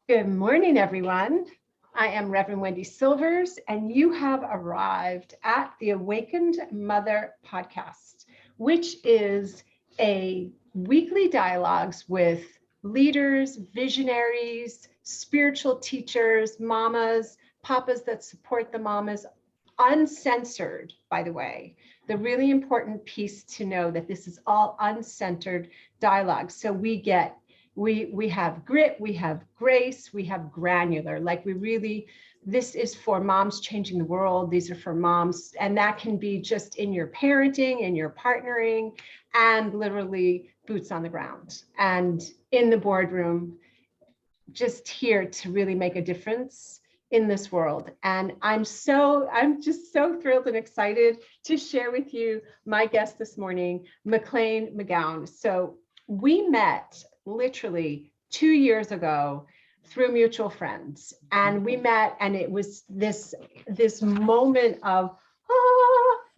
Good morning, everyone. I am Reverend Wendy Silvers, and you have arrived at the Awakened Mother podcast, which is a weekly dialogues with leaders, visionaries, spiritual teachers, mamas, papas that support the mamas, uncensored, by the way. The really important piece to know that this is all uncensored dialogue. So we have grit, we have grace, we have granular, like this is for moms changing the world. These are for moms, and that can be just in your parenting, in your partnering, and literally boots on the ground and in the boardroom, just here to really make a difference in this world. And I'm just so thrilled and excited to share with you my guest this morning, McLean McGown. So we met literally 2 years ago through mutual friends, and we met, and it was this moment of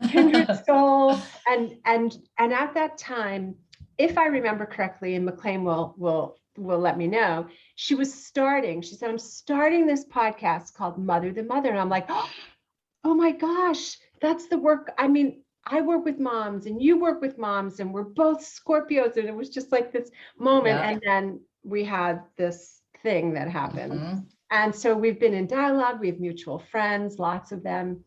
kindred soul, and at that time, if I remember correctly, and McLean will let me know, she said, I'm starting this podcast called Mother the Mother. And I'm like, oh my gosh, that's the work. I mean, I work with moms and you work with moms, and we're both Scorpios. And it was just like this moment. Yeah. And then we had this thing that happened. Mm-hmm. And so we've been in dialogue. We have mutual friends, lots of them.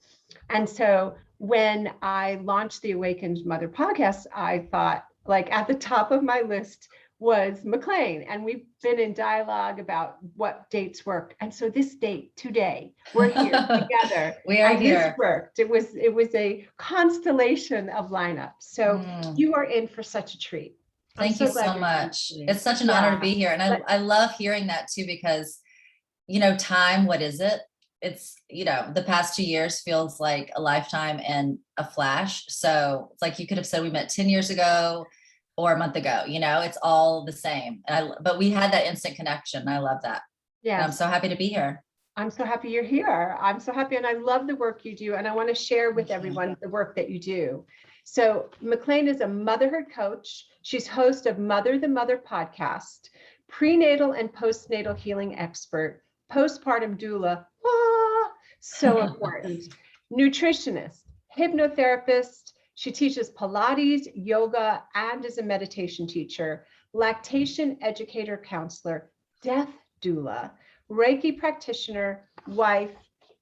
And so when I launched the Awakened Mother podcast, I thought, like, at the top of my list was McLean, and we've been in dialogue about what dates work. And so this date today, we're here together. We are here. This worked. It was a constellation of lineups. So you are in for such a treat. Thank you so much. It's such an honor to be here. And I love hearing that too, because, time, what is it? It's, the past 2 years feels like a lifetime and a flash. So it's like you could have said we met 10 years ago or a month ago, it's all the same. But we had that instant connection. I love that. Yeah. I'm so happy to be here. I'm so happy you're here. I'm so happy. And I love the work you do. And I want to share with everyone the work that you do. So McLean is a motherhood coach. She's host of Mother the Mother podcast, prenatal and postnatal healing expert, postpartum doula. So important. Nutritionist, hypnotherapist. She teaches Pilates, yoga, and is a meditation teacher, lactation educator, counselor, death doula, Reiki practitioner, wife,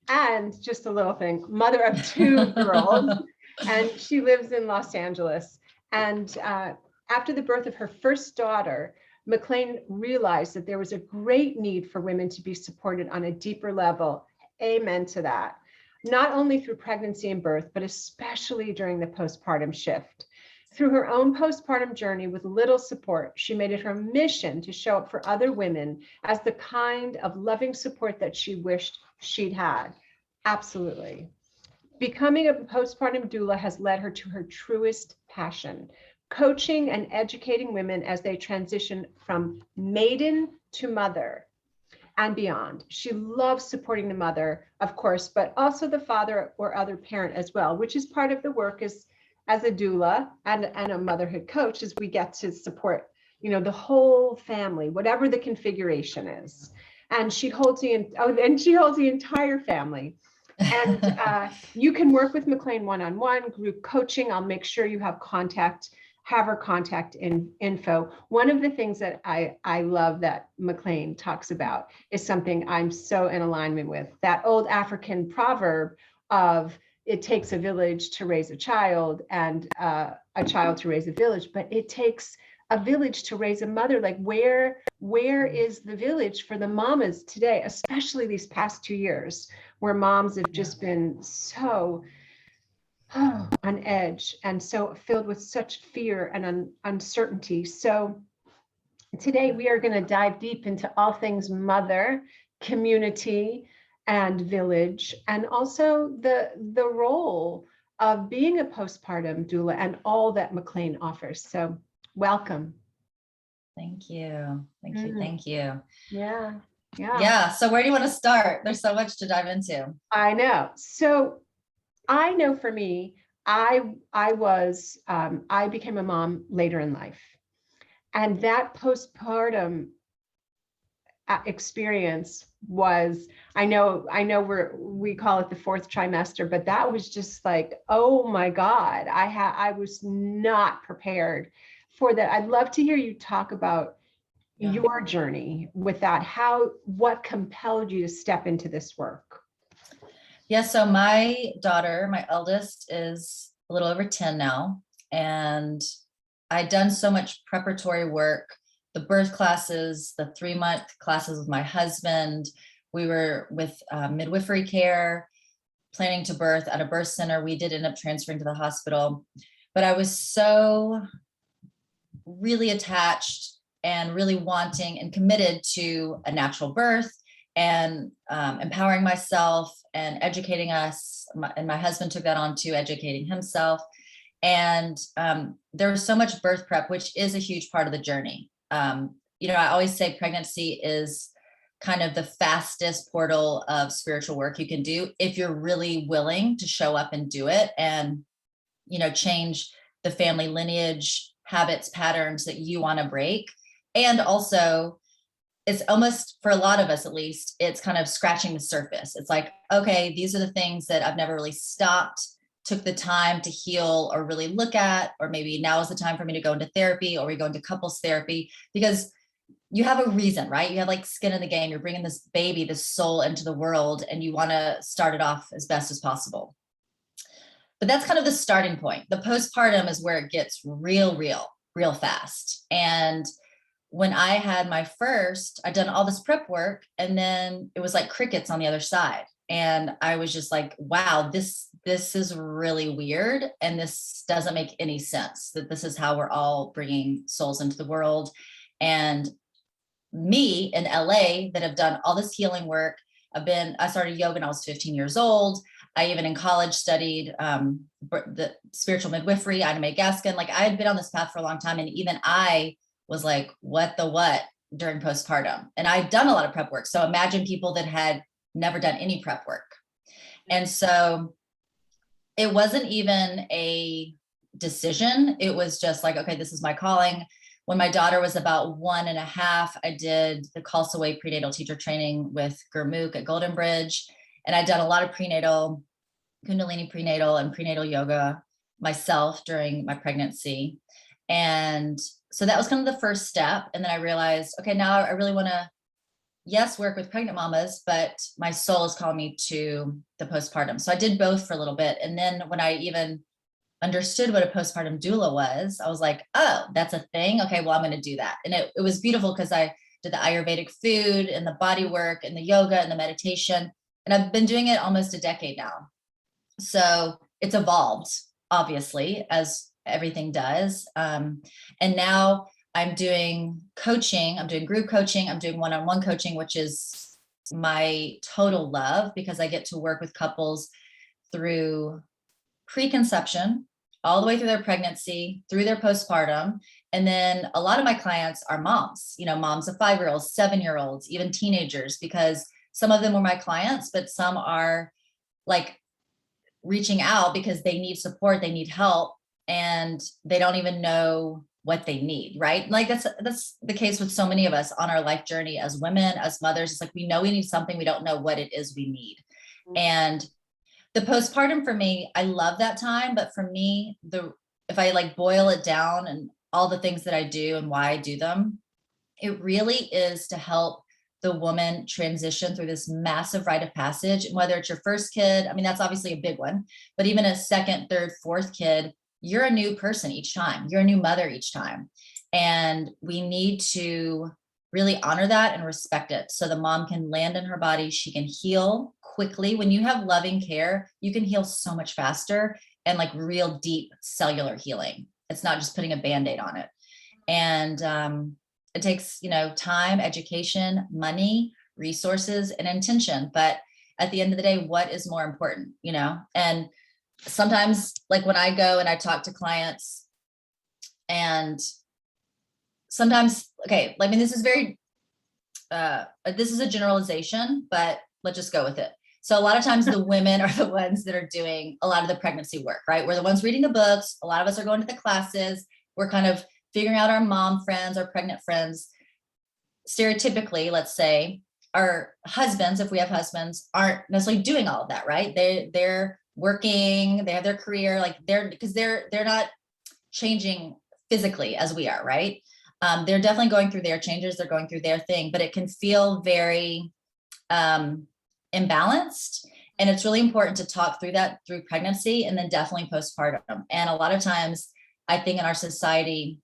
and just a little thing, mother of 2 girls. And she lives in Los Angeles. And after the birth of her first daughter, McLean realized that there was a great need for women to be supported on a deeper level. Amen to that. Not only through pregnancy and birth, but especially during the postpartum shift. Through her own postpartum journey with little support, she made it her mission to show up for other women as the kind of loving support that she wished she'd had. Absolutely. Becoming a postpartum doula has led her to her truest passion, coaching and educating women as they transition from maiden to mother and beyond. She loves supporting the mother, of course, but also the father or other parent as well, which is part of the work as a doula and a motherhood coach, is we get to support, the whole family, whatever the configuration is. And she holds the entire family. And you can work with McLean one-on-one, group coaching. I'll make sure you have her contact info. One of the things that I love that McLean talks about is something I'm so in alignment with, that old African proverb of it takes a village to raise a child and a child to raise a village, but it takes a village to raise a mother. Like where is the village for the mamas today, especially these past 2 years where moms have just been so on edge and so filled with such fear and uncertainty. So today we are going to dive deep into all things mother, community, and village, and also the role of being a postpartum doula and all that McLean offers. So welcome. Thank you. Thank you. Yeah. So where do you want to start? There's so much to dive into. I know. So I know for me, I became a mom later in life, and that postpartum experience was, I know we call it the fourth trimester, but that was just like, oh my God, I was not prepared for that. I'd love to hear you talk about your journey with that. What compelled you to step into this work? Yeah. So my daughter, my eldest, is a little over 10 now. And I'd done so much preparatory work, the birth classes, the 3-month classes with my husband. We were with midwifery care, planning to birth at a birth center. We did end up transferring to the hospital, but I was so really attached and really wanting and committed to a natural birth and empowering myself and educating us. And my husband took that on to educating himself. And there was so much birth prep, which is a huge part of the journey. I always say pregnancy is kind of the fastest portal of spiritual work you can do if you're really willing to show up and do it and, change the family lineage, habits, patterns that you want to break. And also, it's almost, for a lot of us at least, it's kind of scratching the surface. It's like, okay, these are the things that I've never really stopped, took the time to heal or really look at, or maybe now is the time for me to go into therapy, or we go into couples therapy, because you have a reason, right? You have like skin in the game. You're bringing this baby, this soul into the world, and you want to start it off as best as possible. But that's kind of the starting point. The postpartum is where it gets real fast. And when I had my first, I'd done all this prep work, and then it was like crickets on the other side. And I was just like, wow, this is really weird. And this doesn't make any sense, that this is how we're all bringing souls into the world. And me in LA that have done all this healing work, I started yoga when I was 15 years old. I even in college studied the spiritual midwifery, Ida Mae Gaskin. Like, I had been on this path for a long time. And even I was like, what during postpartum. And I'd done a lot of prep work. So imagine people that had never done any prep work. And so it wasn't even a decision. It was just like, okay, this is my calling. When my daughter was about 1.5, I did the Khalsa prenatal teacher training with Gurmukh at Golden Bridge. And I'd done a lot of prenatal, Kundalini prenatal and prenatal yoga myself during my pregnancy. And so that was kind of the first step. And then I realized, okay, now I really want to, yes, work with pregnant mamas, but my soul is calling me to the postpartum. So I did both for a little bit. And then when I even understood what a postpartum doula was, I was like, oh, that's a thing. Okay, well, I'm going to do that. And it was beautiful because I did the Ayurvedic food and the body work and the yoga and the meditation. And I've been doing it almost a decade now. So it's evolved, obviously, as everything does. And now I'm doing coaching. I'm doing group coaching. I'm doing one-on-one coaching, which is my total love, because I get to work with couples through preconception, all the way through their pregnancy, through their postpartum. And then a lot of my clients are moms, moms of 5-year-olds, 7-year-olds, even teenagers, because some of them were my clients, but some are like reaching out because they need support, they need help, and they don't even know what they need, right? Like that's the case with so many of us on our life journey as women, as mothers. It's like, we know we need something, we don't know what it is we need. And the postpartum for me, I love that time. But for me, if I like boil it down and all the things that I do and why I do them, it really is to help the woman transition through this massive rite of passage. And whether it's your first kid, I mean, that's obviously a big one, but even a second, third, fourth kid, you're a new person each time. You're a new mother each time. And we need to really honor that and respect it, so the mom can land in her body. She can heal quickly. When you have loving care, you can heal so much faster, and like real deep cellular healing. It's not just putting a Band-Aid on it. And it takes, time, education, money, resources, and intention. But at the end of the day, what is more important, And sometimes, like when I go and I talk to clients, and sometimes, okay, I mean, this is this is a generalization, but let's just go with it. So a lot of times the women are the ones that are doing a lot of the pregnancy work, right? We're the ones reading the books. A lot of us are going to the classes. We're kind of figuring out our mom friends, our pregnant friends. stereotypically, let's say, our husbands, if we have husbands, aren't necessarily doing all of that, right? They're working, they have their career, like they're not changing physically as we are, right? They're definitely going through their changes, they're going through their thing, but it can feel very imbalanced. And it's really important to talk through that through pregnancy and then definitely postpartum. And a lot of times, I think in our society,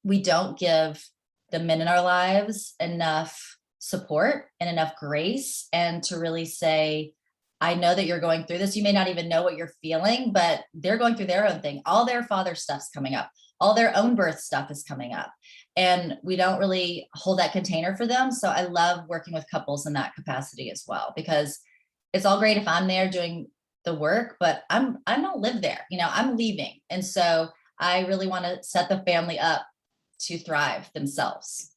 we don't give the men in our lives enough support and enough grace, and to really say, I know that you're going through this. You may not even know what you're feeling, but they're going through their own thing. All their father stuff's coming up. All their own birth stuff is coming up. And we don't really hold that container for them. So I love working with couples in that capacity as well, because it's all great if I'm there doing the work, but I don't live there. I'm leaving. And so I really want to set the family up to thrive themselves.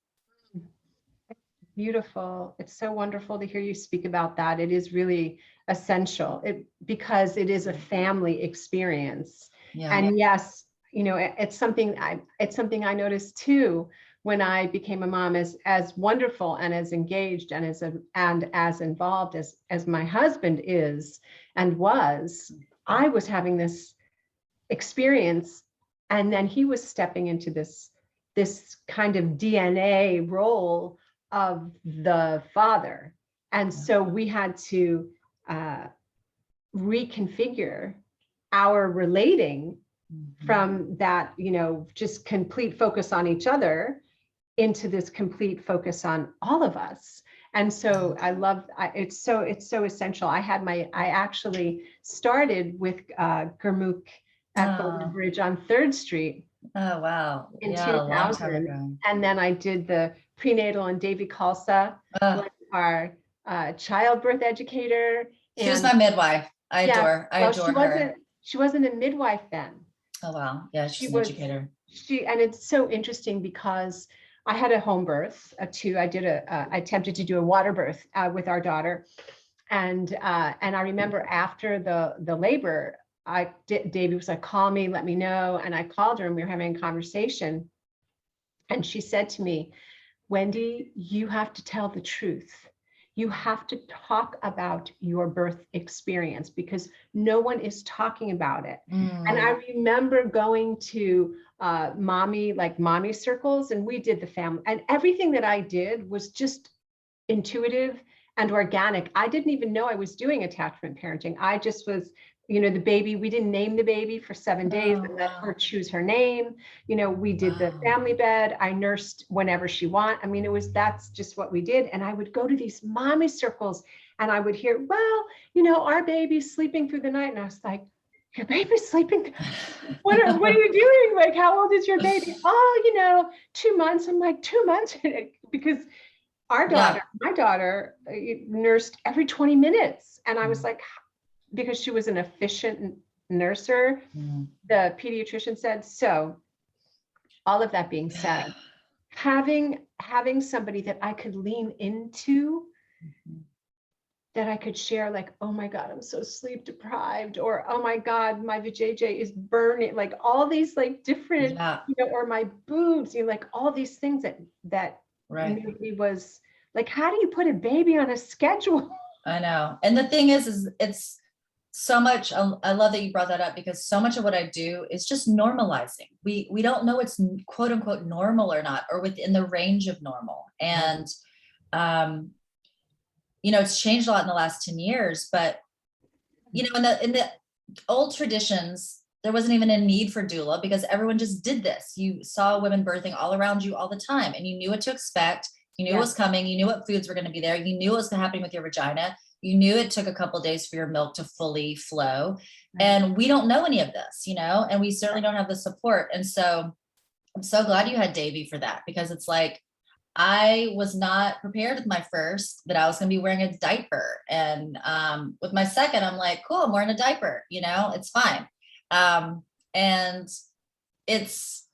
Beautiful. It's so wonderful to hear you speak about that. It is really essential because it is a family experience. Yeah. And yes, it's something I noticed too when I became a mom, as wonderful and as engaged and as involved as my husband is and was. I was having this experience, and then he was stepping into this kind of DNA role of the father. And so we had to reconfigure our relating from that, just complete focus on each other into this complete focus on all of us. And so I love, it's so essential. I actually started with Gurmukh at Golden Bridge on 3rd Street. Oh, wow. In 2000. And then I did the Prenatal and Davy Khalsa, our childbirth educator. She was my midwife. I adore her. She wasn't a midwife then. Oh, wow. Yeah, she's an educator. And it's so interesting because I had a home birth too. I attempted to do a water birth with our daughter. And I remember after the labor, Davy was like, call me, let me know. And I called her and we were having a conversation. And she said to me, Wendy, you have to tell the truth. You have to talk about your birth experience because no one is talking about it. And I remember going to mommy circles, and we did the family, and everything that I did was just intuitive and organic. I didn't even know I was doing attachment parenting. I just was, the baby, we didn't name the baby for 7 days and let her choose her name. We did the family bed. I nursed whenever she wanted. I mean, that's just what we did. And I would go to these mommy circles and I would hear, well, our baby's sleeping through the night. And I was like, your baby's sleeping? What are you doing? Like, how old is your baby? Oh, 2 months. I'm like, 2 months? Because my daughter nursed every 20 minutes. And I was like, because she was an efficient nurser, the pediatrician said. So all of that being said, having somebody that I could lean into, that I could share, like, oh my God, I'm so sleep deprived, or oh my God, my vajayjay is burning, like all these like different, or my boobs, like all these things that maybe was like, how do you put a baby on a schedule? I know. And the thing is it's so much, I love that you brought that up, because so much of what I do is just normalizing. We don't know it's quote unquote normal or not, or within the range of normal. And, it's changed a lot in the last 10 years, but, in the old traditions, there wasn't even a need for doula because everyone just did this. You saw women birthing all around you all the time, and you knew what to expect. You knew it was coming. You knew what foods were going to be there. You knew what was happening with your vagina. You knew it took a couple of days for your milk to fully flow. And we don't know any of this, and we certainly don't have the support. And so I'm so glad you had Davy for that, because it's like, I was not prepared with my first that I was going to be wearing a diaper. And with my second, I'm like, cool, I'm wearing a diaper, it's fine. And it's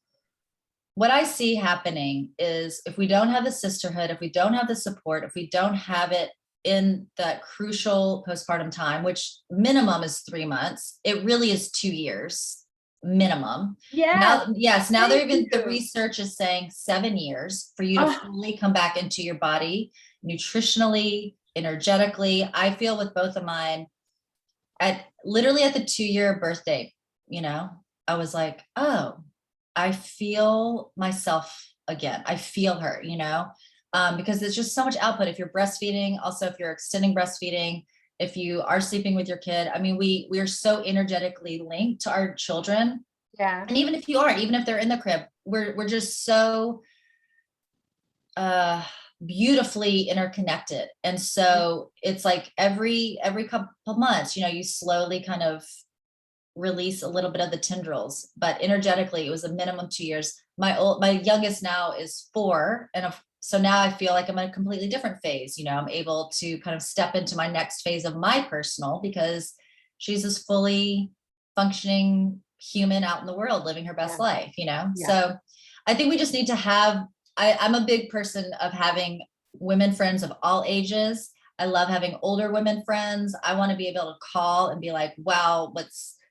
what I see happening is, if we don't have the sisterhood, if we don't have the support, if we don't have it in that crucial postpartum time, which minimum is 3 months, it really is 2 years Minimum. Now, yes, now they're even, the you. research is saying 7 years for you to Oh, fully come back into your body nutritionally, energetically. I feel with both of mine literally at the 2-year birthday, I was like, oh, I feel myself again. I feel her, because there's just so much output. If you're breastfeeding, also if you're extending breastfeeding, if you are sleeping with your kid, I mean, we are so energetically linked to our children. yeah. And even if you aren't, even if they're in the crib, we're just so beautifully interconnected. And so it's like every couple months, you slowly kind of release a little bit of the tendrils, but energetically it was a minimum 2 years. My youngest now is 4, and so now I feel like I'm in a completely different phase. I'm able to kind of step into my next phase of my personal, because she's this fully functioning human out in the world living her best life. So I think we just need to have, I'm a big person of having women friends of all ages. I love having older women friends. I want to be able to call and be like, wow,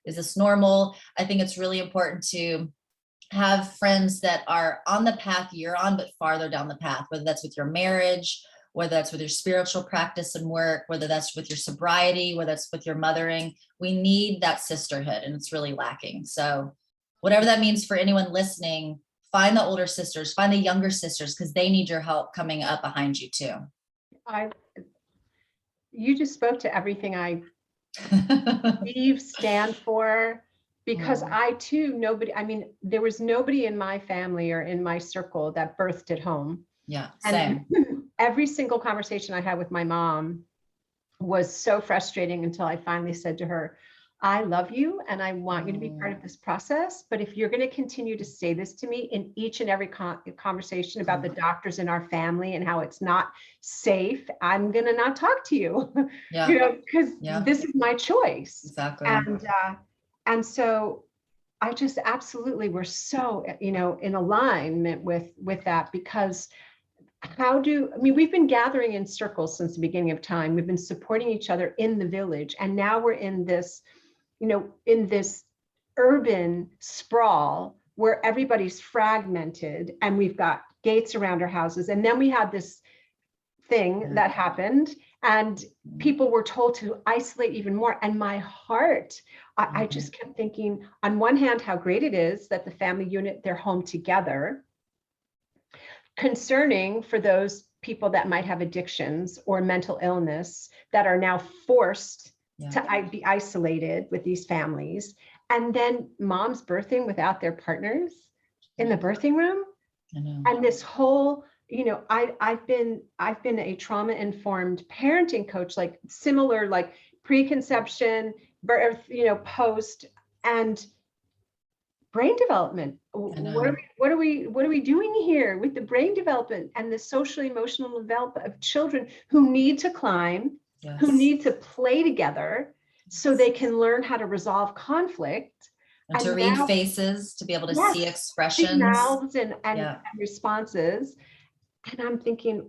is this normal? I think it's really important to have friends that are on the path you're on, but farther down the path, whether that's with your marriage, whether that's with your spiritual practice and work, whether that's with your sobriety, whether that's with your mothering. We need that sisterhood, and it's really lacking. So whatever that means for anyone listening, find the older sisters, find the younger sisters, because they need your help coming up behind you too. You just spoke to everything I believe, stand for, because I too, there was nobody in my family or in my circle that birthed at home. Yeah, same. And every single conversation I had with my mom was so frustrating until I finally said to her, I love you and I want you to be part of this process. But if you're going to continue to say this to me in each and every conversation about the doctors in our family and how it's not safe, I'm going to not talk to you, because this is my choice. Exactly. And so I just absolutely, we're so, in alignment with that, because we've been gathering in circles since the beginning of time. We've been supporting each other in the village. And now we're in this, in this urban sprawl where everybody's fragmented and we've got gates around our houses. And then we had this thing that happened and people were told to isolate even more. And my heart, I just kept thinking, on one hand, how great it is that the family unit, they're home together. Concerning for those people that might have addictions or mental illness that are now forced to be isolated with these families. And then moms birthing without their partners in the birthing room. And this whole, I've been a trauma-informed parenting coach, like similar, like preconception, birth, post, and brain development. What are we doing here with the brain development and the social emotional development of children who need to climb, who need to play together so they can learn how to resolve conflict and to read faces, to be able to see expressions, mouths and responses. And I'm thinking,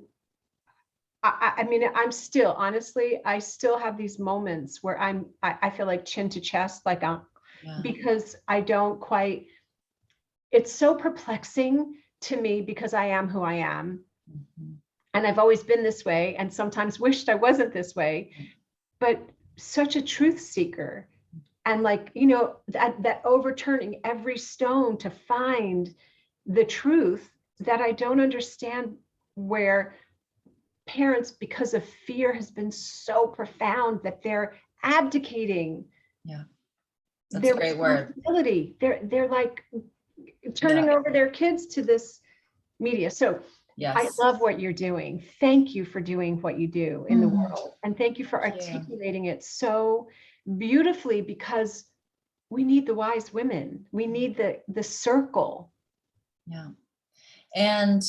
I'm still, honestly, I still have these moments where I feel like chin to chest, like because I don't quite, it's so perplexing to me because I am who I am. And I've always been this way and sometimes wished I wasn't this way, but such a truth seeker. And like, that overturning every stone to find the truth, that I don't understand where parents, because of fear, has been so profound that they're abdicating. That's a great word. They're like turning over their kids to this media. So I love what you're doing. Thank you for doing what you do in the world. And thank you for articulating it so beautifully, because we need the wise women. We need the circle. Yeah. And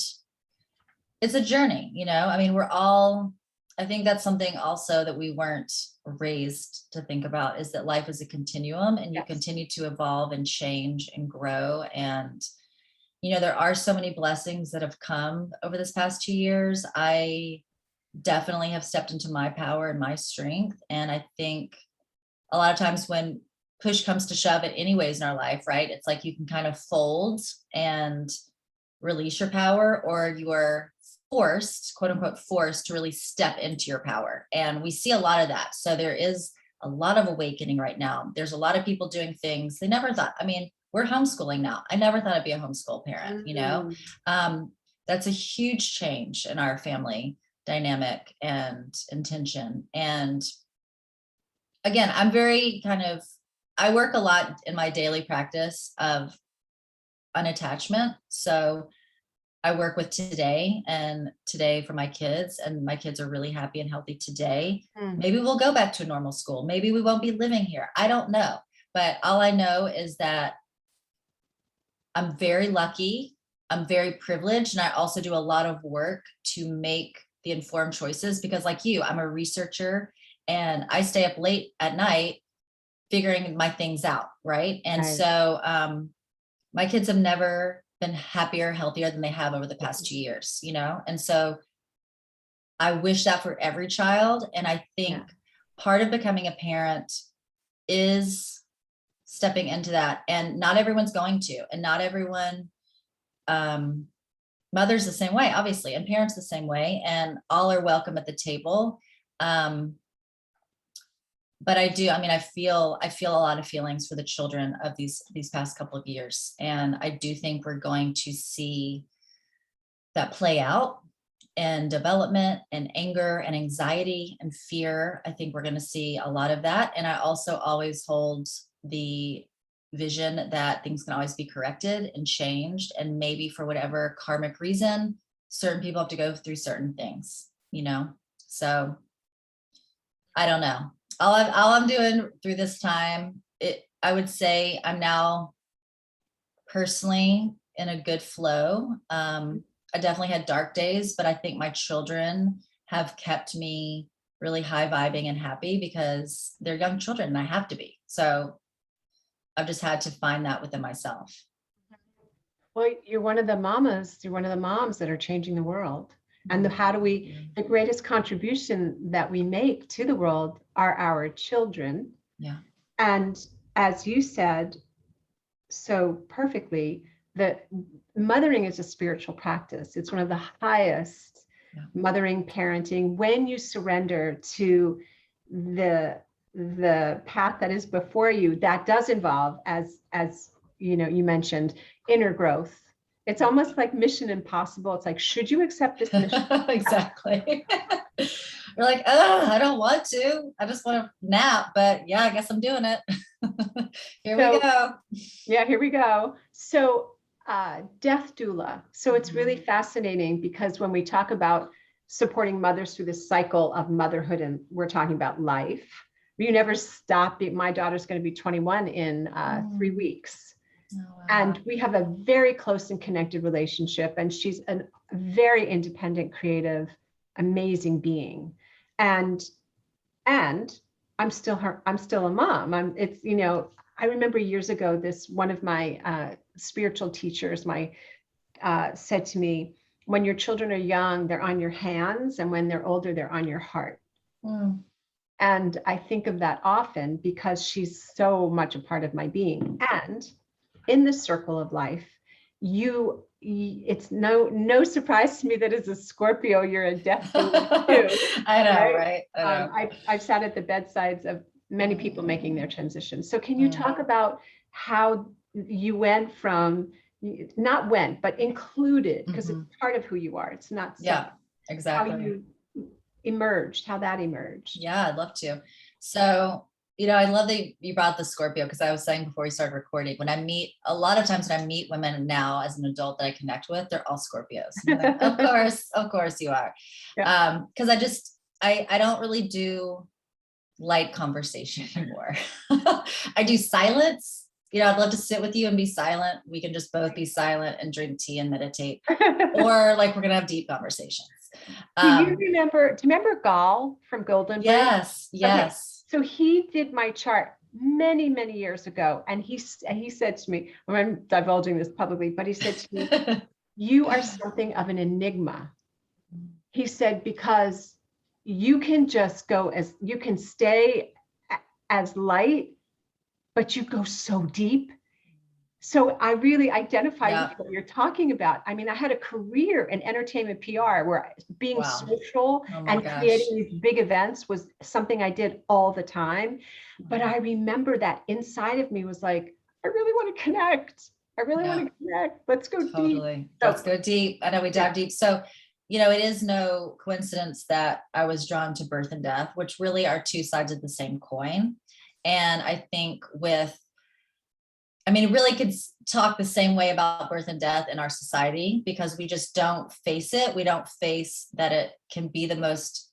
it's a journey, we're all, I think that's something also that we weren't raised to think about, is that life is a continuum and you continue to evolve and change and grow. And, there are so many blessings that have come over this past 2 years. I definitely have stepped into my power and my strength. And I think a lot of times when push comes to shove it anyways in our life, right? It's like you can kind of fold and release your power, or you are forced, quote unquote, forced to really step into your power. And we see a lot of that. So there is a lot of awakening right now. There's a lot of people doing things they never thought. I mean, we're homeschooling now. I never thought I'd be a homeschool parent, you know? That's a huge change in our family dynamic and intention. And again, I'm very I work a lot in my daily practice of unattachment. So I work with today for my kids, and my kids are really happy and healthy today. Maybe we'll go back to a normal school. Maybe we won't be living here. I don't know. But all I know is that I'm very lucky. I'm very privileged. And I also do a lot of work to make the informed choices, because like you, I'm a researcher and I stay up late at night figuring my things out. Right. And so my kids have never been happier, healthier than they have over the past 2 years, you know? And so I wish that for every child. And I think part of becoming a parent is stepping into that. And not everyone's going to, and not everyone, mothers the same way, obviously, and parents the same way, and all are welcome at the table. But I feel a lot of feelings for the children of these past couple of years. And I do think we're going to see that play out in development and anger and anxiety and fear. I think we're going to see a lot of that. And I also always hold the vision that things can always be corrected and changed. And maybe for whatever karmic reason, certain people have to go through certain things, you know? So I don't know. All I'm doing through this time, I would say I'm now personally in a good flow. I definitely had dark days, but I think my children have kept me really high vibing and happy because they're young children and I have to be. So I've just had to find that within myself. Well, you're one of the moms that are changing the world. And the greatest contribution that we make to the world are our children. Yeah. And as you said so perfectly, that mothering is a spiritual practice. It's one of the highest mothering, parenting, when you surrender to the path that is before you. That does involve, as you know, you mentioned, inner growth. It's almost like Mission Impossible. It's like, should you accept this mission? Exactly. You're like, oh, I don't want to. I just want to nap, but yeah, I guess I'm doing it. Here we go. Yeah, here we go. So death doula. So it's really fascinating, because when we talk about supporting mothers through this cycle of motherhood, and we're talking about life, you never stop. My daughter's going to be 21 in 3 weeks. Oh, wow. And we have a very close and connected relationship. And she's a very independent, creative, amazing being. And I'm still a mom. I remember years ago, one of my spiritual teachers, said to me, when your children are young, they're on your hands. And when they're older, they're on your heart. And I think of that often because she's so much a part of my being. And in the circle of life, it's no surprise to me that as a Scorpio, you're a death doula too. I know, right? I've sat at the bedsides of many people making their transition. So can you talk about how you went from, but included, because it's part of who you are. It's not exactly how you how that emerged. Yeah, I'd love to. So, I love that you brought the Scorpio, because I was saying before we started recording, a lot of times when I meet women now as an adult that I connect with, they're all Scorpios. Like, of course you are. Yeah. Because I don't really do light conversation anymore. I do silence. I'd love to sit with you and be silent. We can just both be silent and drink tea and meditate, or like we're gonna have deep conversations. Do you remember Gall from Golden? Yes. Okay. So he did my chart many, many years ago. And he said to me, I'm divulging this publicly, but he said to me, you are something of an enigma. He said, because you can just you can stay as light but you go so deep. So I really identify Yeah. with what you're talking about. I mean, I had a career in entertainment PR where being Wow. social Oh my and gosh. creating these big events was something I did all the time. But I remember that inside of me was like, I really want to connect. I really want Yeah, to connect. Let's go deep. totally. Let's So go deep. I know we yeah. dive deep. So, you know, it is no coincidence that I was drawn to birth and death, which really are two sides of the same coin. And I think I mean, really could talk the same way about birth and death in our society because we just don't face it. We don't face that it can be the most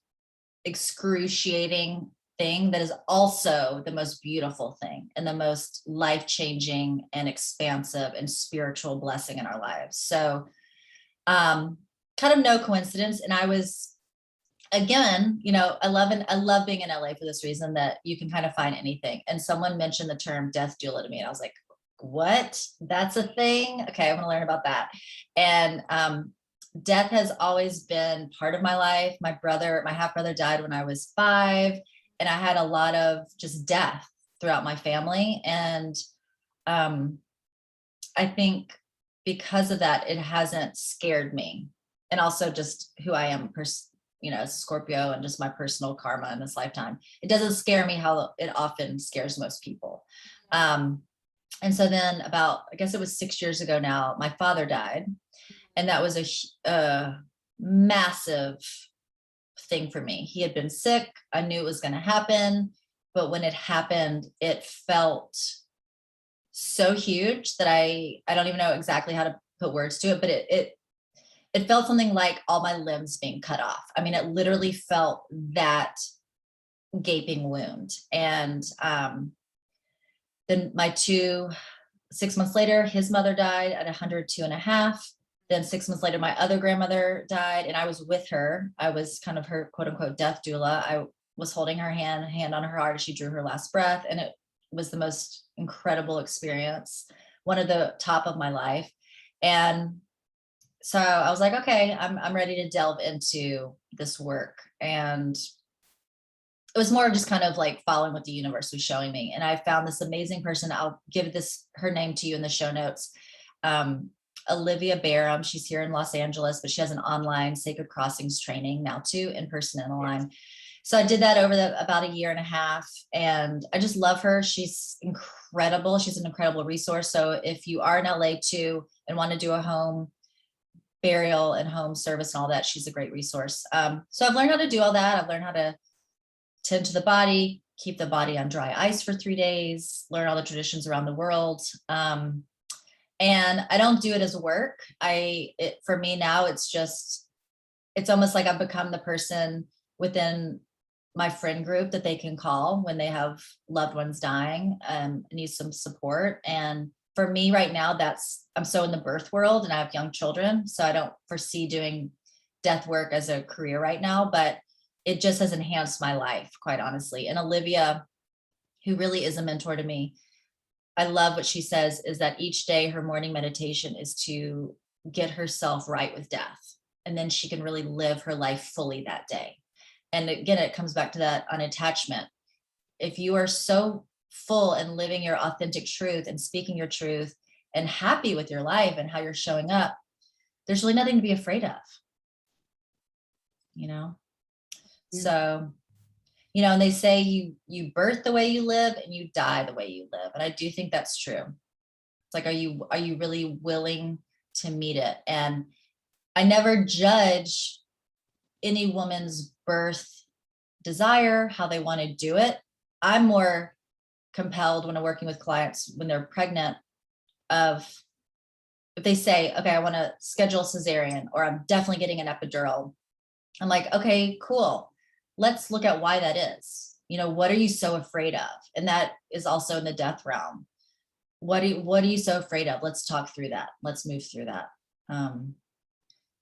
excruciating thing that is also the most beautiful thing and the most life-changing and expansive and spiritual blessing in our lives. So kind of no coincidence. And I was, again, you know, I love being in LA for this reason that you can kind of find anything. And someone mentioned the term death doula to me. And I was like, what? That's a thing? Okay, I want to learn about that. And death has always been part of my life. My half brother died when I was 5, and I had a lot of just death throughout my family. And I think because of that, it hasn't scared me. And also just who I am, you know, Scorpio, and just my personal karma in this lifetime. It doesn't scare me how it often scares most people. And so then I guess it was 6 years ago now, my father died. And that was a massive thing for me. He had been sick. I knew it was going to happen. But when it happened, it felt so huge that I don't even know exactly how to put words to it, but it felt something like all my limbs being cut off. I mean, it literally felt that gaping wound. And then 6 months later, his mother died at 102 and a half. Then 6 months later, my other grandmother died, and I was with her. I was kind of her quote unquote death doula. I was holding her hand on her heart as she drew her last breath. And it was the most incredible experience, one of the top of my life. And so I was like, okay, I'm ready to delve into this work. And it was more of just kind of like following what the universe was showing me. And I found this amazing person. I'll give her name to you in the show notes. Olivia Barham. She's here in Los Angeles, but she has an online Sacred Crossings training now too, in person and online. So I did that over about a year and a half, and I just love her. She's incredible. She's an incredible resource. So if you are in LA too and want to do a home burial and home service and all that, she's a great resource. So I've learned how to do all that. I've learned how to tend to the body, keep the body on dry ice for 3 days, learn all the traditions around the world. And I don't do it as work. For me now, it's almost like I've become the person within my friend group that they can call when they have loved ones dying, need some support. And for me right now, I'm so in the birth world and I have young children. So I don't foresee doing death work as a career right now, but it just has enhanced my life, quite honestly. And Olivia, who really is a mentor to me, I love what she says is that each day her morning meditation is to get herself right with death. And then she can really live her life fully that day. And again, it comes back to that unattachment. If you are so full and living your authentic truth and speaking your truth and happy with your life and how you're showing up, there's really nothing to be afraid of, you know? Yeah. So, you know, and they say you birth the way you live and you die the way you live. And I do think that's true. It's like, are you really willing to meet it? And I never judge any woman's birth desire, how they want to do it. I'm more compelled when I'm working with clients when they're pregnant of, if they say, okay, I want to schedule cesarean, or I'm definitely getting an epidural. I'm like, okay, cool. Let's look at why that is. You know, what are you so afraid of? And that is also in the death realm. What are you so afraid of? Let's talk through that. Let's move through that.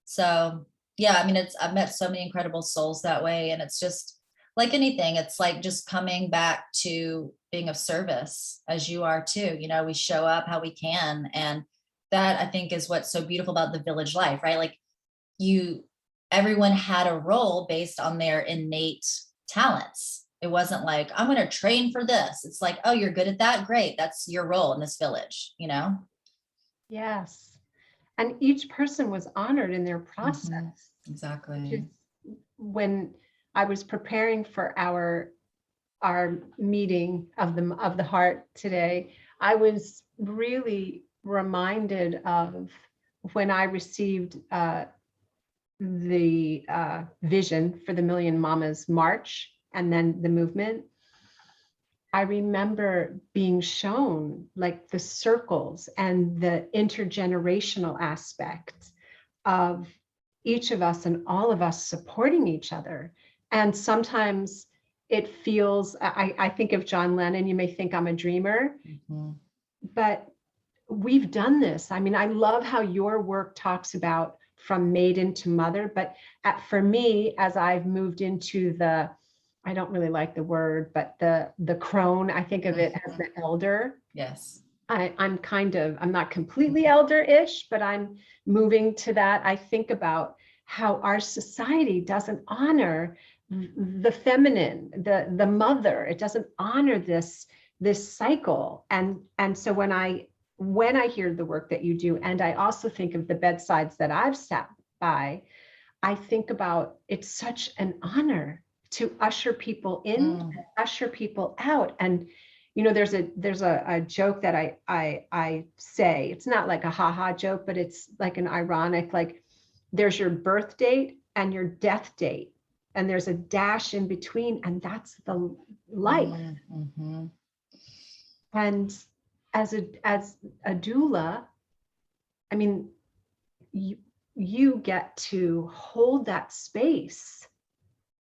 So yeah, I mean, I've met so many incredible souls that way. And it's just like anything, it's like just coming back to being of service, as you are too. You know, we show up how we can. And that, I think, is what's so beautiful about the village life, right? Like everyone had a role based on their innate talents. It wasn't like, I'm going to train for this. It's like, oh, you're good at that. Great. That's your role in this village, you know? Yes. And each person was honored in their process. Mm-hmm. Exactly. When I was preparing for our meeting of the heart today, I was really reminded of when I received the vision for the Million Mamas March and then the movement. I remember being shown like the circles and the intergenerational aspect of each of us and all of us supporting each other. And sometimes it feels, I think of John Lennon, you may think I'm a dreamer, but we've done this. I mean, I love how your work talks about from maiden to mother, but for me, as I've moved into the, I don't really like the word, but the crone, I think of it as the elder. Yes. I'm not completely elder-ish, but I'm moving to that. I think about how our society doesn't honor the feminine, the mother. It doesn't honor this cycle. And so when I hear the work that you do, and I also think of the bedsides that I've sat by, I think about it's such an honor to usher people in, and usher people out. And you know, there's a joke that I say. It's not like a ha-ha joke, but it's like an ironic, like there's your birth date and your death date, and there's a dash in between, and that's the life. Mm-hmm. And as a doula, I mean, you get to hold that space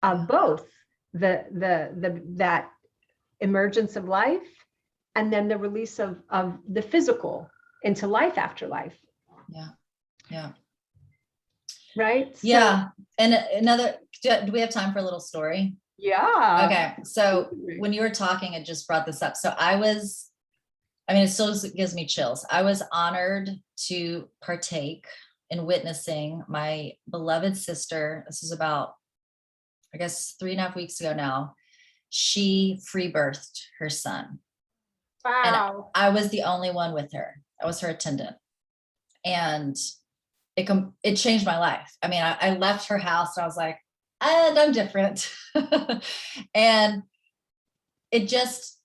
of both that emergence of life and then the release of the physical into life after life. Yeah. Right. Yeah. And another, do we have time for a little story? Yeah. Okay. So when you were talking, it just brought this up. So it still gives me chills. I was honored to partake in witnessing my beloved sister. This is about, I guess, 3.5 weeks ago now. She free birthed her son. Wow. And I was the only one with her. I was her attendant. And it changed my life. I mean, I left her house and I was like, and I'm different. And it just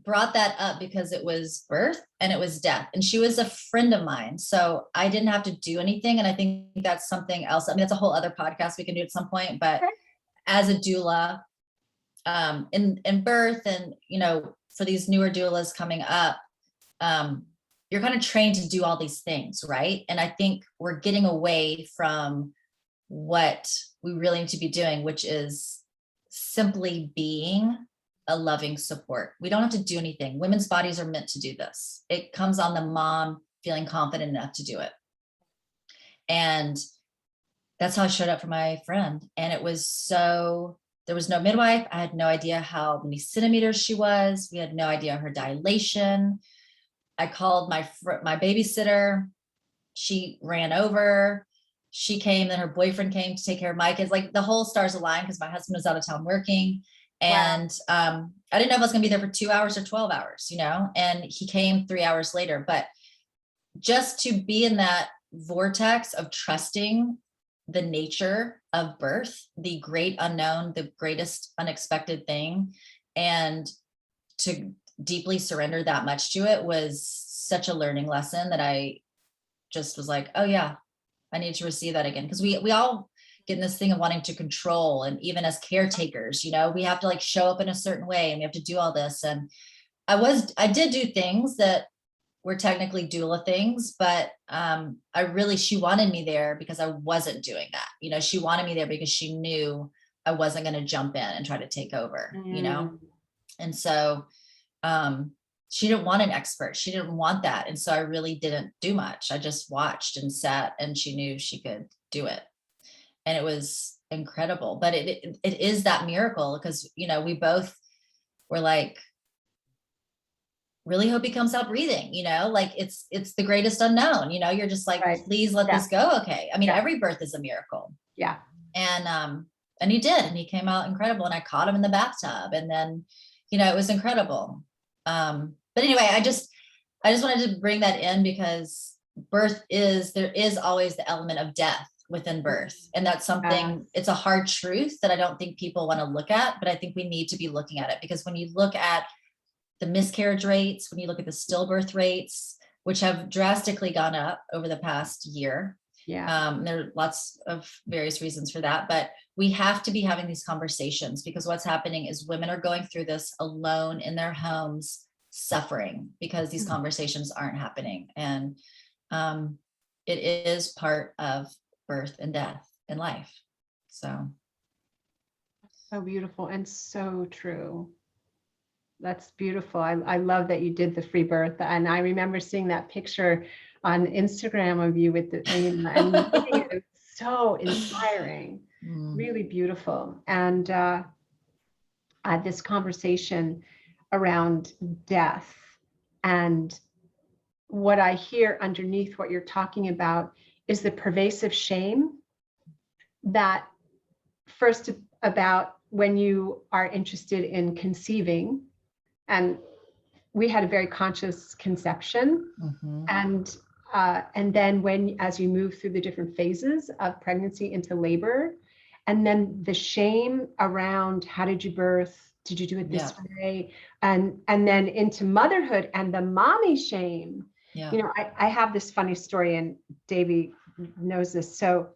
brought that up because it was birth and it was death. And she was a friend of mine. So I didn't have to do anything. And I think that's something else. I mean, that's a whole other podcast we can do at some point, but as a doula, in birth, and, you know, for these newer doulas coming up, you're kind of trained to do all these things, right? And I think we're getting away from what we really need to be doing, which is simply being a loving support. We don't have to do anything. Women's bodies are meant to do this. It comes on the mom feeling confident enough to do it. And that's how I showed up for my friend. And it was there was no midwife. I had no idea how many centimeters she was. We had no idea her dilation. I called my babysitter. She ran over. She came, then her boyfriend came to take care of my kids. Like the whole stars aligned because my husband was out of town working. And I didn't know if I was going to be there for 2 hours or 12 hours, you know, and he came 3 hours later. But just to be in that vortex of trusting the nature of birth, the great unknown, the greatest unexpected thing, and to deeply surrender that much to it was such a learning lesson that I just was like, oh yeah, I need to receive that again. Because we all get in this thing of wanting to control, and even as caretakers, you know, we have to like show up in a certain way and we have to do all this. And I did do things that were technically doula things, but she wanted me there because I wasn't doing that. You know, she wanted me there because she knew I wasn't going to jump in and try to take over, you know? And so she didn't want an expert. She didn't want that. And so I really didn't do much. I just watched and sat, and she knew she could do it. And it was incredible. But it is that miracle because, you know, we both were like, really hope he comes out breathing, you know, like it's the greatest unknown, you know, you're just like, please let this go. Okay. I mean, every birth is a miracle. Yeah. And And he did, and he came out incredible. And I caught him in the bathtub, and then, it was incredible. But anyway, I just wanted to bring that in because there is always the element of death within birth. And that's something, it's a hard truth that I don't think people want to look at, but I think we need to be looking at it, because when you look at the miscarriage rates, when you look at the stillbirth rates, which have drastically gone up over the past year. Yeah. There are lots of various reasons for that, but we have to be having these conversations, because what's happening is women are going through this alone in their homes, suffering because these conversations aren't happening. And it is part of birth and death in life. So beautiful and so true. That's beautiful. I love that you did the free birth. And I remember seeing that picture on Instagram of you with the, and it was so inspiring, really beautiful. And this conversation around death, and what I hear underneath what you're talking about is the pervasive shame that first about when you are interested in conceiving. And we had a very conscious conception. And then as you move through the different phases of pregnancy into labor, and then the shame around how did you birth? Did you do it this way? And then into motherhood and the mommy shame. Yeah. I have this funny story, and Davey knows this. So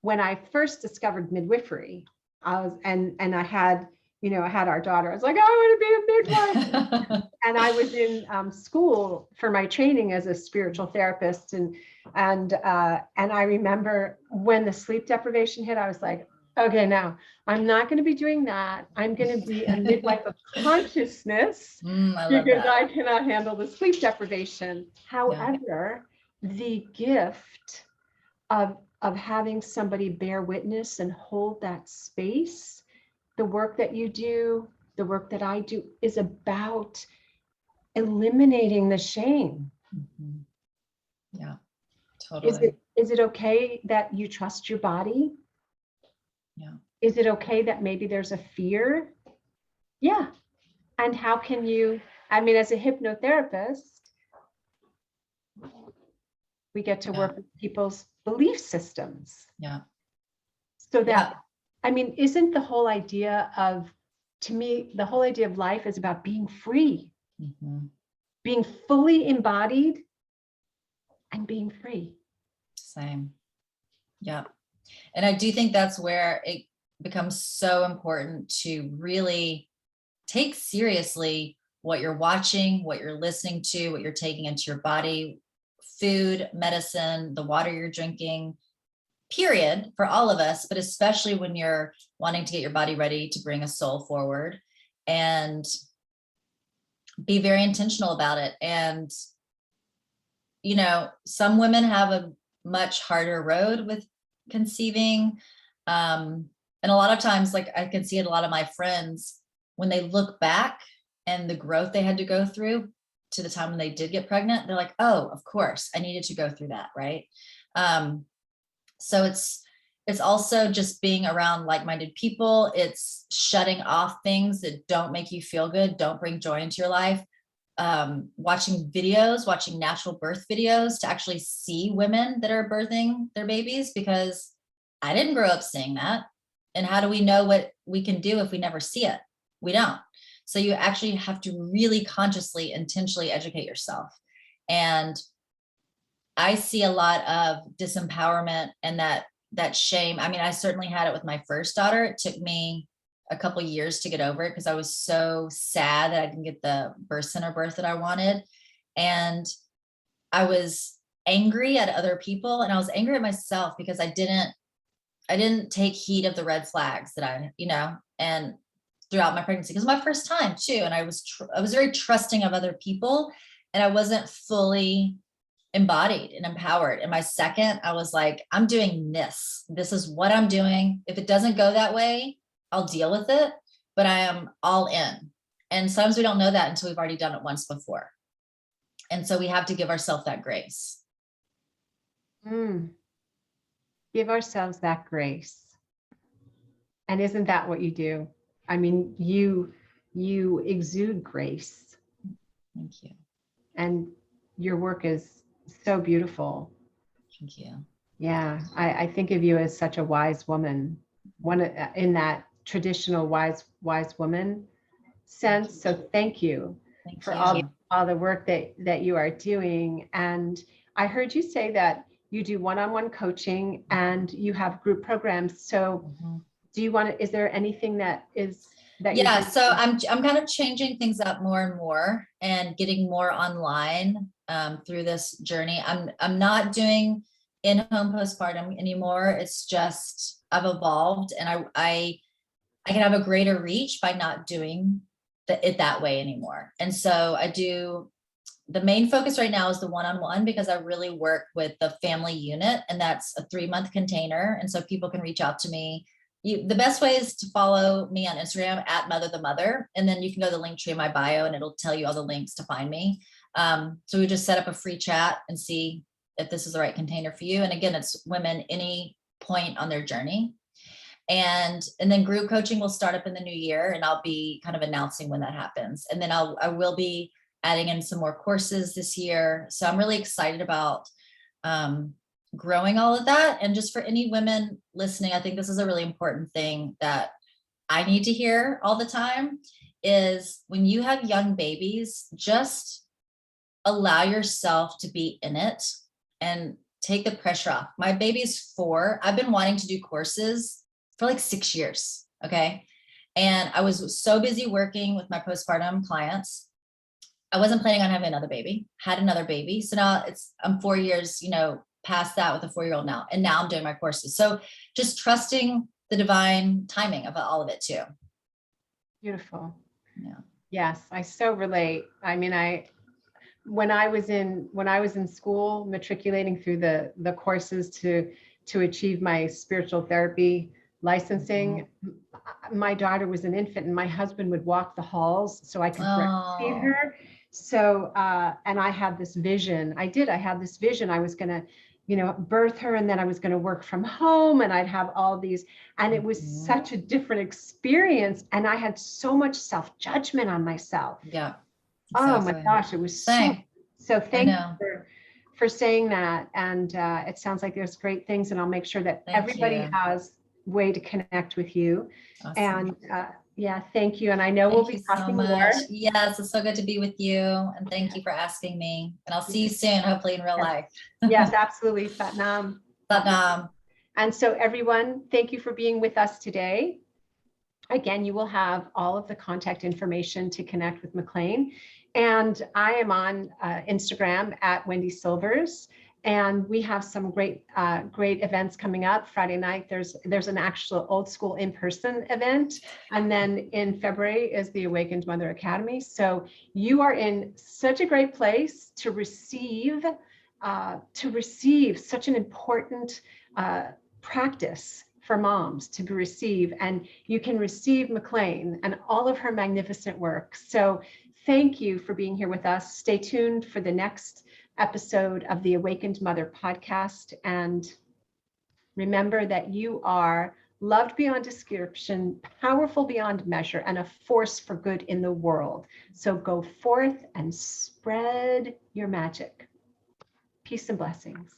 when I first discovered midwifery, I had our daughter. I was like, I want to be a midwife. And I was in school for my training as a spiritual therapist. And I remember when the sleep deprivation hit, I was like, okay, now I'm not going to be doing that. I'm going to be a midwife of consciousness because I cannot handle the sleep deprivation. However, the gift of having somebody bear witness and hold that space, the work that you do, the work that I do, is about eliminating the shame. Yeah, totally. Is it okay that you trust your body? Yeah. Is it okay that maybe there's a fear? Yeah. And how can you, as a hypnotherapist, we get to work with people's belief systems. Yeah. So that, isn't the whole idea to me, the whole idea of life is about being free, being fully embodied and being free. Same. Yeah. And I do think that's where it becomes so important to really take seriously what you're watching, what you're listening to, what you're taking into your body, food, medicine, the water you're drinking, period, for all of us, but especially when you're wanting to get your body ready to bring a soul forward, and be very intentional about it. And, some women have a much harder road with conceiving. And a lot of times, like I can see it, a lot of my friends, when they look back and the growth they had to go through to the time when they did get pregnant, they're like, oh, of course I needed to go through that. Right. So it's also just being around like-minded people. It's shutting off things that don't make you feel good, don't bring joy into your life. Watching natural birth videos to actually see women that are birthing their babies, because I didn't grow up seeing that. And how do we know what we can do if we never see it? We don't. So you actually have to really consciously, intentionally educate yourself. And I see a lot of disempowerment and that shame. I certainly had it with my first daughter. It took me a couple of years to get over it because I was so sad that I didn't get the birth center birth that I wanted. And I was angry at other people, and I was angry at myself because I didn't take heed of the red flags that and throughout my pregnancy, because it was my first time too. And I was very trusting of other people, and I wasn't fully embodied and empowered. And my second, I was like, I'm doing this. This is what I'm doing. If it doesn't go that way, I'll deal with it, but I am all in. And sometimes we don't know that until we've already done it once before. And so we have to give ourselves that grace. Give ourselves that grace. And isn't that what you do? I mean, you exude grace, Thank you. and your work is so beautiful. Thank you. Yeah, I think of you as such a wise woman, one in that traditional wise woman sense. So thank you Thank for you. all the work that you are doing. And I heard you say that you do one-on-one coaching and you have group programs. So do you want to, is there anything that is that you're Yeah, doing? so I'm kind of changing things up more and more and getting more online through this journey. I'm not doing in-home postpartum anymore. It's just I've evolved, and I can have a greater reach by not doing it that way anymore. And so I do, the main focus right now is the one-on-one, because I really work with the family unit, and that's a 3-month container. And so people can reach out to me. The best way is to follow me on Instagram at Mother the Mother. And then you can go to the link tree in my bio and it'll tell you all the links to find me. So we just set up a free chat and see if this is the right container for you. And again, it's women any point on their journey. And then group coaching will start up in the new year, and I'll be kind of announcing when that happens. And then I will be adding in some more courses this year. So I'm really excited about growing all of that. And just for any women listening, I think this is a really important thing that I need to hear all the time is when you have young babies, just allow yourself to be in it and take the pressure off. My baby's 4. I've been wanting to do courses for like 6 years. Okay. And I was so busy working with my postpartum clients. I wasn't planning on having another baby, had another baby. So now I'm 4 years, past that with a 4-year-old now. And now I'm doing my courses. So just trusting the divine timing of all of it too. Beautiful. Yeah. Yes, I so relate. I mean, when I was in school, matriculating through the courses to achieve my spiritual therapy licensing, my daughter was an infant and my husband would walk the halls so I could breastfeed her. So, and I had this vision. I had this vision. I was going to, birth her, and then I was going to work from home, and I'd have all these, and it was such a different experience. And I had so much self-judgment on myself. Yeah. Exactly. Oh my gosh, it was so thank you for saying that. And it sounds like there's great things, and I'll make sure that everybody has a way to connect with you. Awesome. And yeah, thank you. And I know we'll be talking more. Yes, it's so good to be with you. And thank you for asking me. And I'll see you soon, hopefully in real life. Yes, absolutely. Sat Nam. Sat Nam. And so everyone, thank you for being with us today. Again, you will have all of the contact information to connect with McLean. And I am on Instagram at Wendy Silvers. And we have some great events coming up. Friday night, there's an actual old school in-person event. And then in February is the Awakened Mother Academy. So you are in such a great place to receive such an important practice for moms to receive. And you can receive McLean and all of her magnificent work. So thank you for being here with us. Stay tuned for the next episode of the Awakened Mother podcast. And remember that you are loved beyond description, powerful beyond measure, and a force for good in the world. So go forth and spread your magic. Peace and blessings.